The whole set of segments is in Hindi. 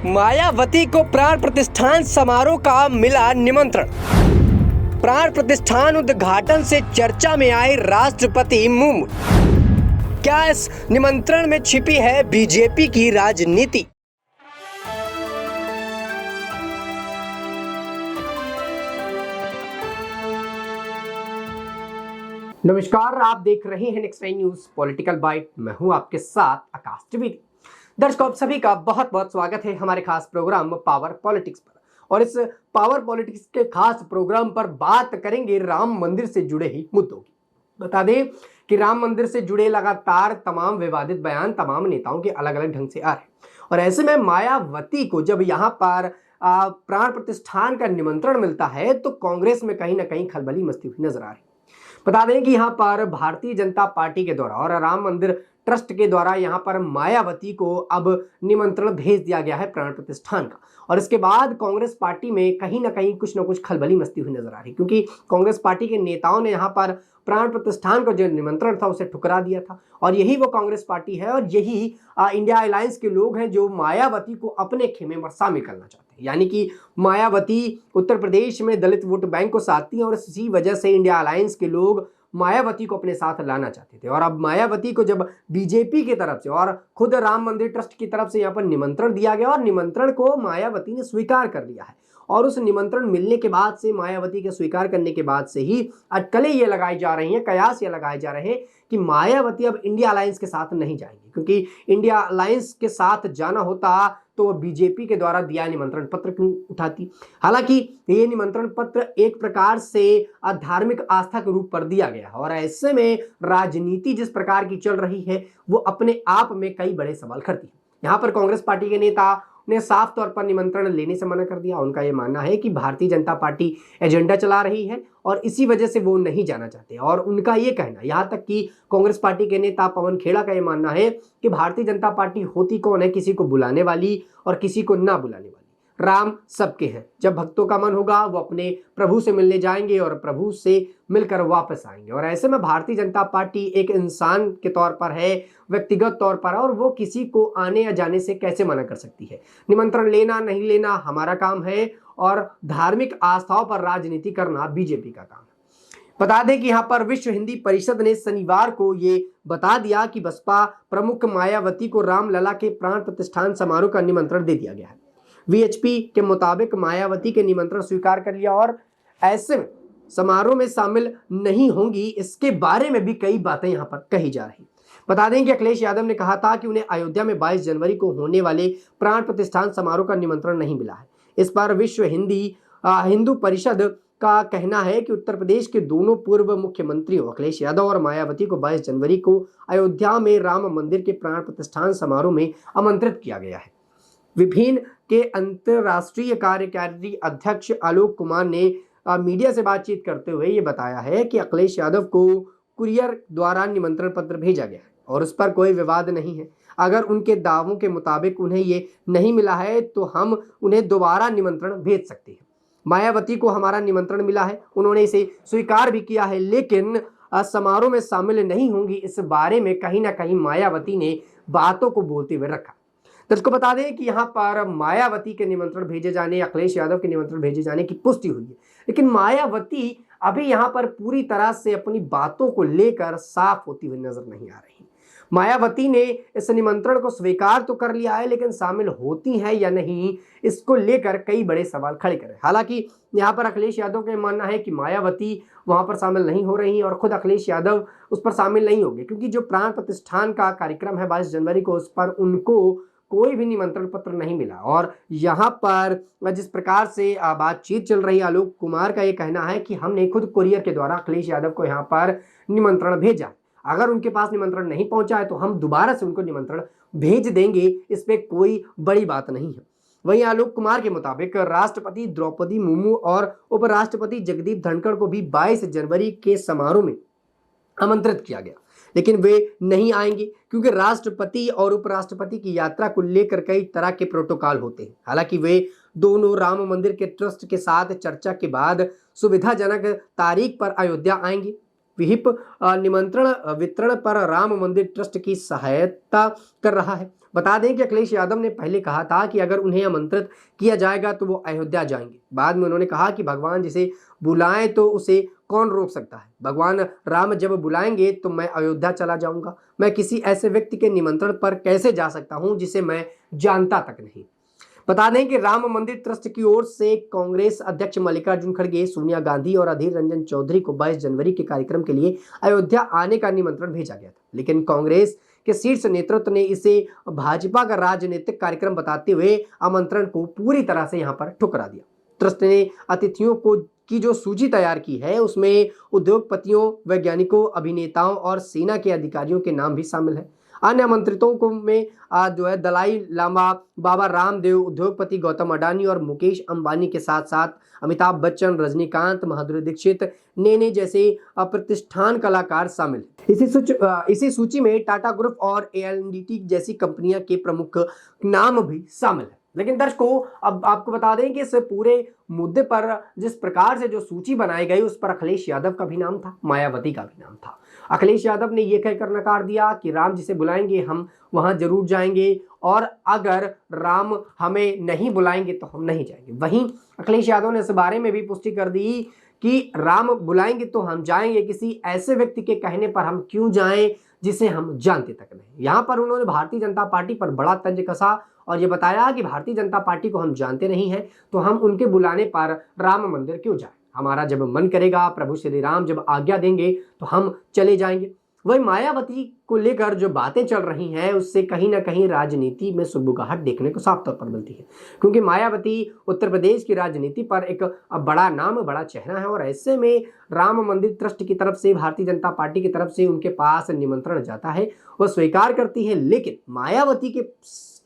मायावती को प्राण प्रतिष्ठान समारोह का मिला निमंत्रण। प्राण प्रतिष्ठान उद्घाटन से चर्चा में आए राष्ट्रपति मुर्मू। क्या इस निमंत्रण में छिपी है बीजेपी की राजनीति? नमस्कार, आप देख रहे हैं नेक्स्ट न्यूज पॉलिटिकल बाइट। मैं हूं आपके साथ आकाश त्रिवेदी। दर्शकों, आप सभी का बहुत बहुत स्वागत है हमारे खास प्रोग्राम पावर पॉलिटिक्स पर। और इस पावर पॉलिटिक्स के खास प्रोग्राम पर बात करेंगे राम मंदिर से जुड़े ही मुद्दों की। बता दें कि राम मंदिर से जुड़े लगातार तमाम विवादित बयान तमाम नेताओं के अलग अलग ढंग से आ रहे हैं। और ऐसे में मायावती को जब यहाँ पर प्राण प्रतिष्ठान का निमंत्रण मिलता है तो कांग्रेस में कहीं ना कहीं खलबली मचती हुई नजर आ रही है। बता दें कि यहाँ पर भारतीय जनता पार्टी के द्वारा और राम मंदिर ट्रस्ट के द्वारा यहाँ पर मायावती को अब निमंत्रण भेज दिया गया है प्राण प्रतिष्ठान का। और इसके बाद कांग्रेस पार्टी में कहीं ना कहीं कुछ ना कुछ खलबली मचती हुई नजर आ रही, क्योंकि कांग्रेस पार्टी के नेताओं ने यहाँ पर प्राण प्रतिष्ठान का जो निमंत्रण था उसे ठुकरा दिया था। और यही वो कांग्रेस पार्टी है और यही इंडिया अलायंस के लोग हैं जो मायावती को अपने खेमे में शामिल करना चाहते हैं। यानी कि मायावती उत्तर प्रदेश में दलित वोट बैंक को साधती है और इसी वजह से इंडिया अलायंस के लोग मायावती को अपने साथ लाना चाहते थे। और अब मायावती को जब बीजेपी की तरफ से और खुद राम मंदिर ट्रस्ट की तरफ से यहाँ पर निमंत्रण दिया गया और निमंत्रण को मायावती ने स्वीकार कर लिया है। और उस निमंत्रण मिलने के बाद से मायावती के स्वीकार करने के बाद से ही अटकलें ये लगाई जा रही हैं, कयास ये लगाए जा रहे हैं कि मायावती अब इंडिया अलायंस के साथ नहीं जाएंगी, क्योंकि इंडिया अलायंस के साथ जाना होता तो बीजेपी के द्वारा दिया निमंत्रण पत्र क्यों उठाती। हालांकि ये निमंत्रण पत्र एक प्रकार से धार्मिक आस्था के रूप पर दिया गया और ऐसे में राजनीति जिस प्रकार की चल रही है वो अपने आप में कई बड़े सवाल करती है। यहाँ पर कांग्रेस पार्टी के नेता ने साफ तौर पर निमंत्रण लेने से मना कर दिया। उनका यह मानना है कि भारतीय जनता पार्टी एजेंडा चला रही है और इसी वजह से वो नहीं जाना चाहते। और उनका ये कहना, यहाँ तक कि कांग्रेस पार्टी के नेता पवन खेड़ा का ये मानना है कि भारतीय जनता पार्टी होती कौन है, किसी को बुलाने वाली और किसी को ना बुलाने वाली। राम सबके हैं, जब भक्तों का मन होगा वो अपने प्रभु से मिलने जाएंगे और प्रभु से मिलकर वापस आएंगे। और ऐसे में भारतीय जनता पार्टी एक इंसान के तौर पर है, व्यक्तिगत तौर पर है, और वो किसी को आने या जाने से कैसे मना कर सकती है। निमंत्रण लेना नहीं लेना हमारा काम है और धार्मिक आस्थाओं पर राजनीति करना बीजेपी का काम है। बता दें कि यहाँ पर विश्व हिंदी परिषद ने शनिवार को ये बता दिया कि बसपा प्रमुख मायावती को रामलला के प्राण प्रतिष्ठान समारोह का निमंत्रण दे दिया गया है। वीएचपी के मुताबिक मायावती के निमंत्रण स्वीकार कर लिया और ऐसे में समारोह में शामिल नहीं होंगी, इसके बारे में भी कई बातें यहां पर कही जा रही। बता दें कि अखिलेश यादव ने कहा था कि उन्हें अयोध्या में 22 जनवरी को होने वाले प्राण प्रतिष्ठान समारोह का निमंत्रण नहीं मिला है। इस पर विश्व हिंदू परिषद का कहना है कि उत्तर प्रदेश के दोनों पूर्व मुख्यमंत्रियों अखिलेश यादव और मायावती को 22 जनवरी को अयोध्या में राम मंदिर के प्राण प्रतिष्ठान समारोह में आमंत्रित किया गया है। विभिन्न के अंतर्राष्ट्रीय कार्यकारी अध्यक्ष आलोक कुमार ने मीडिया से बातचीत करते हुए ये बताया है कि अखिलेश यादव को कुरियर द्वारा निमंत्रण पत्र भेजा गया है और उस पर कोई विवाद नहीं है। अगर उनके दावों के मुताबिक उन्हें ये नहीं मिला है तो हम उन्हें दोबारा निमंत्रण भेज सकते हैं। मायावती को हमारा निमंत्रण मिला है, उन्होंने इसे स्वीकार भी किया है, लेकिन समारोह में शामिल नहीं होंगी। इस बारे में कहीं ना कहीं मायावती ने बातों को बोलते हुए रखा। दर्शकों, बता दें कि यहाँ पर मायावती के निमंत्रण भेजे जाने, अखिलेश यादव के निमंत्रण भेजे जाने की पुष्टि हुई है, लेकिन मायावती अभी यहाँ पर पूरी तरह से अपनी बातों को लेकर साफ होती हुई नजर नहीं आ रही। मायावती ने इस निमंत्रण को स्वीकार तो कर लिया है, लेकिन शामिल होती हैं या नहीं, इसको लेकर कई बड़े सवाल खड़े कर रहे हैं। हालांकि यहाँ पर अखिलेश यादव का मानना है कि मायावती वहां पर शामिल नहीं हो रही और खुद अखिलेश यादव उस पर शामिल नहीं होंगे, क्योंकि जो प्राण प्रतिष्ठान का कार्यक्रम है 22 जनवरी को, उस पर उनको कोई भी निमंत्रण पत्र नहीं मिला। और यहाँ पर जिस प्रकार से बातचीत चल रही है, आलोक कुमार का ये कहना है कि हमने खुद कुरियर के द्वारा अखिलेश यादव को यहाँ पर निमंत्रण भेजा। अगर उनके पास निमंत्रण नहीं पहुंचा है तो हम दोबारा से उनको निमंत्रण भेज देंगे, इस पे कोई बड़ी बात नहीं है। वहीं आलोक कुमार के मुताबिक राष्ट्रपति द्रौपदी मुर्मू और उपराष्ट्रपति जगदीप धनखड़ को भी 22 जनवरी के समारोह में आमंत्रित किया गया, लेकिन वे नहीं आएंगे क्योंकि राष्ट्रपति और उपराष्ट्रपति की यात्रा को लेकर कई तरह के प्रोटोकॉल होते हैं। हालांकि वे दोनों राम मंदिर के ट्रस्ट के साथ चर्चा के बाद सुविधाजनक तारीख पर अयोध्या आएंगे। विहिप निमंत्रण वितरण पर राम मंदिर ट्रस्ट की सहायता कर रहा है। बता दें कि अखिलेश यादव ने पहले कहा था कि अगर उन्हें आमंत्रित किया जाएगा तो वो अयोध्या जाएंगे। बाद में उन्होंने कहा कि भगवान जिसे बुलाएं तो उसे कौन रोक सकता है। भगवान राम जब बुलाएंगे तो मैं अयोध्या चला जाऊंगा। मैं किसी ऐसे व्यक्ति के निमंत्रण पर कैसे जा सकता हूं जिसे मैं जानता तक नहीं। बता दें कि राम मंदिर ट्रस्ट की ओर से कांग्रेस अध्यक्ष मल्लिकार्जुन खड़गे, सोनिया गांधी और अधीर रंजन चौधरी को 22 जनवरी के कार्यक्रम के लिए अयोध्या आने का निमंत्रण भेजा गया था, लेकिन कांग्रेस के शीर्ष नेतृत्व ने इसे भाजपा का राजनीतिक कार्यक्रम बताते हुए आमंत्रण को पूरी तरह से यहां पर ठुकरा दिया। ट्रस्ट ने अतिथियों की जो सूची तैयार की है उसमें उद्योगपतियों, वैज्ञानिकों, अभिनेताओं और सेना के अधिकारियों के नाम भी शामिल है। अन्य आमंत्रितों को में जो है दलाई लामा, बाबा रामदेव, उद्योगपति गौतम अडानी और मुकेश अंबानी के साथ साथ अमिताभ बच्चन, रजनीकांत, माधुरी दीक्षित, नेने जैसे प्रतिष्ठान कलाकार शामिल हैं। इसी सूची में टाटा ग्रुप और एएनडीटी जैसी कंपनियां के प्रमुख नाम भी शामिल है। लेकिन दर्शकों, अब आपको बता दें कि इस पूरे मुद्दे पर जिस प्रकार से जो सूची बनाई गई उस पर अखिलेश यादव का भी नाम था, मायावती का भी नाम था। अखिलेश यादव ने यह कहकर नकार दिया कि राम जिसे बुलाएंगे हम वहां जरूर जाएंगे और अगर राम हमें नहीं बुलाएंगे तो हम नहीं जाएंगे। वहीं अखिलेश यादव ने इस बारे में भी पुष्टि कर दी कि राम बुलाएंगे तो हम जाएंगे, किसी ऐसे व्यक्ति के कहने पर हम क्यों जाएं जिसे हम जानते तक नहीं। यहां पर उन्होंने भारतीय जनता पार्टी पर बड़ा तंज कसा और ये बताया कि भारतीय जनता पार्टी को हम जानते नहीं हैं तो हम उनके बुलाने पर राम मंदिर क्यों जाएं। हमारा जब मन करेगा, प्रभु श्री राम जब आज्ञा देंगे तो हम चले जाएंगे। वही मायावती को लेकर जो बातें चल रही हैं उससे कहीं ना कहीं राजनीति में सुगबुगाहट देखने को साफ तौर पर मिलती है, क्योंकि मायावती उत्तर प्रदेश की राजनीति पर एक बड़ा नाम, बड़ा चेहरा है और ऐसे में राम मंदिर ट्रस्ट की तरफ से, भारतीय जनता पार्टी की तरफ से उनके पास निमंत्रण जाता है, वह स्वीकार करती है। लेकिन मायावती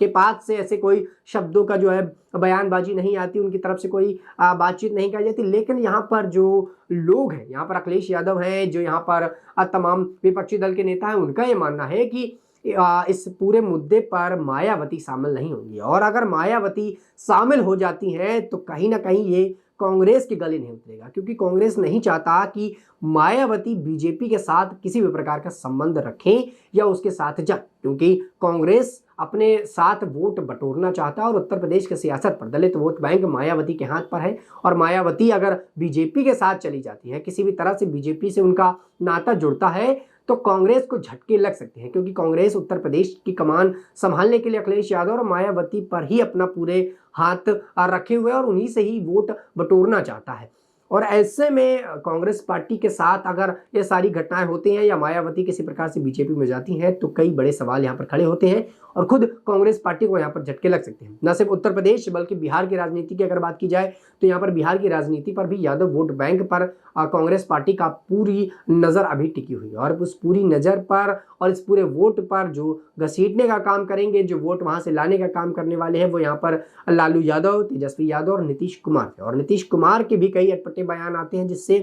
के पास से ऐसे कोई शब्दों का जो है बयानबाजी नहीं आती, उनकी तरफ से कोई बातचीत नहीं की जाती। लेकिन यहाँ पर जो लोग हैं, यहाँ पर अखिलेश यादव हैं, जो यहाँ पर तमाम विपक्षी दल के नेता हैं, उनका ये मानना है कि इस पूरे मुद्दे पर मायावती शामिल नहीं होंगी और अगर मायावती शामिल हो जाती हैं तो कहीं ना कहीं ये कांग्रेस के गले नहीं उतरेगा, क्योंकि कांग्रेस नहीं चाहता कि मायावती बीजेपी के साथ किसी भी प्रकार का संबंध रखें या उसके साथ जाए, क्योंकि कांग्रेस अपने साथ वोट बटोरना चाहता है और उत्तर प्रदेश की सियासत पर दलित वोट बैंक मायावती के हाथ पर है। और मायावती अगर बीजेपी के साथ चली जाती है, किसी भी तरह से बीजेपी से उनका नाता जुड़ता है तो कांग्रेस को झटके लग सकते हैं, क्योंकि कांग्रेस उत्तर प्रदेश की कमान संभालने के लिए अखिलेश यादव और मायावती पर ही अपना पूरे हाथ रखे हुए और उन्हीं से ही वोट बटोरना चाहता है। और ऐसे में कांग्रेस पार्टी के साथ अगर ये सारी घटनाएं होती हैं या मायावती किसी प्रकार से बीजेपी में जाती हैं तो कई बड़े सवाल यहाँ पर खड़े होते हैं और खुद कांग्रेस पार्टी को यहाँ पर झटके लग सकते हैं। न सिर्फ उत्तर प्रदेश बल्कि बिहार की राजनीति की अगर बात की जाए तो यहाँ पर बिहार की राजनीति पर भी यादव वोट बैंक पर कांग्रेस पार्टी का पूरी नजर अभी टिकी हुई है और उस पूरी नजर पर और इस पूरे वोट पर जो घसीटने का काम करेंगे, जो वोट वहां से लाने का काम करने वाले हैं, वो यहाँ पर लालू यादव, तेजस्वी यादव और नीतीश कुमार है। और नीतीश कुमार के भी कई अटपटे बयान आते हैं जिससे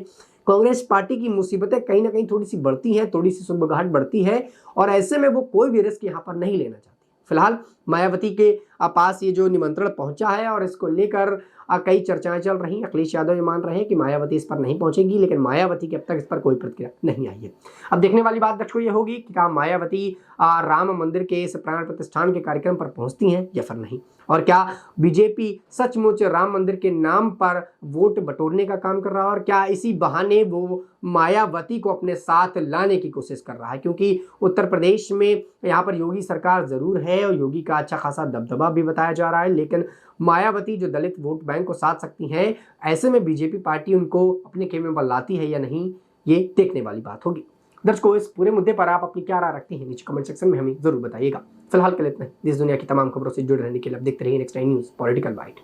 कांग्रेस पार्टी की मुसीबतें कहीं ना कहीं थोड़ी सी बढ़ती हैं, थोड़ी सी सुगबुगाहट बढ़ती है और ऐसे में वो कोई भी रिस्क यहाँ पर नहीं लेना चाहती। फिलहाल मायावती के पास ये जो निमंत्रण पहुंचा है और इसको लेकर कई चर्चाएं चल रही हैं। अखिलेश यादव ये मान रहे हैं कि मायावती इस पर नहीं पहुंचेगी, लेकिन मायावती की अब तक इस पर कोई प्रतिक्रिया नहीं आई है। अब देखने वाली बात दर्शकों ये होगी कि क्या मायावती राम मंदिर के इस प्राण प्रतिष्ठान के कार्यक्रम पर पहुंचती हैं या फिर नहीं, और क्या बीजेपी सचमुच राम मंदिर के नाम पर वोट बटोरने का काम कर रहा है और क्या इसी बहाने वो मायावती को अपने साथ लाने की कोशिश कर रहा है, क्योंकि उत्तर प्रदेश में यहाँ पर योगी सरकार जरूर है और योगी का अच्छा खासा दबदबा भी बताया जा रहा है, लेकिन मायावती जो दलित वोट बैंक को साध सकती हैं, ऐसे में बीजेपी पार्टी उनको अपने खेमे पर लाती है या नहीं, ये देखने वाली बात होगी। दर्शकों, इस पूरे मुद्दे पर आप अपनी क्या राय रखते हैं नीचे कमेंट सेक्शन में हमें जरूर बताइएगा। फिलहाल के लिए इतना ही। देश दुनिया की तमाम खबरों से जुड़े रहने के लिए आप देखते रहिए next time news political bite.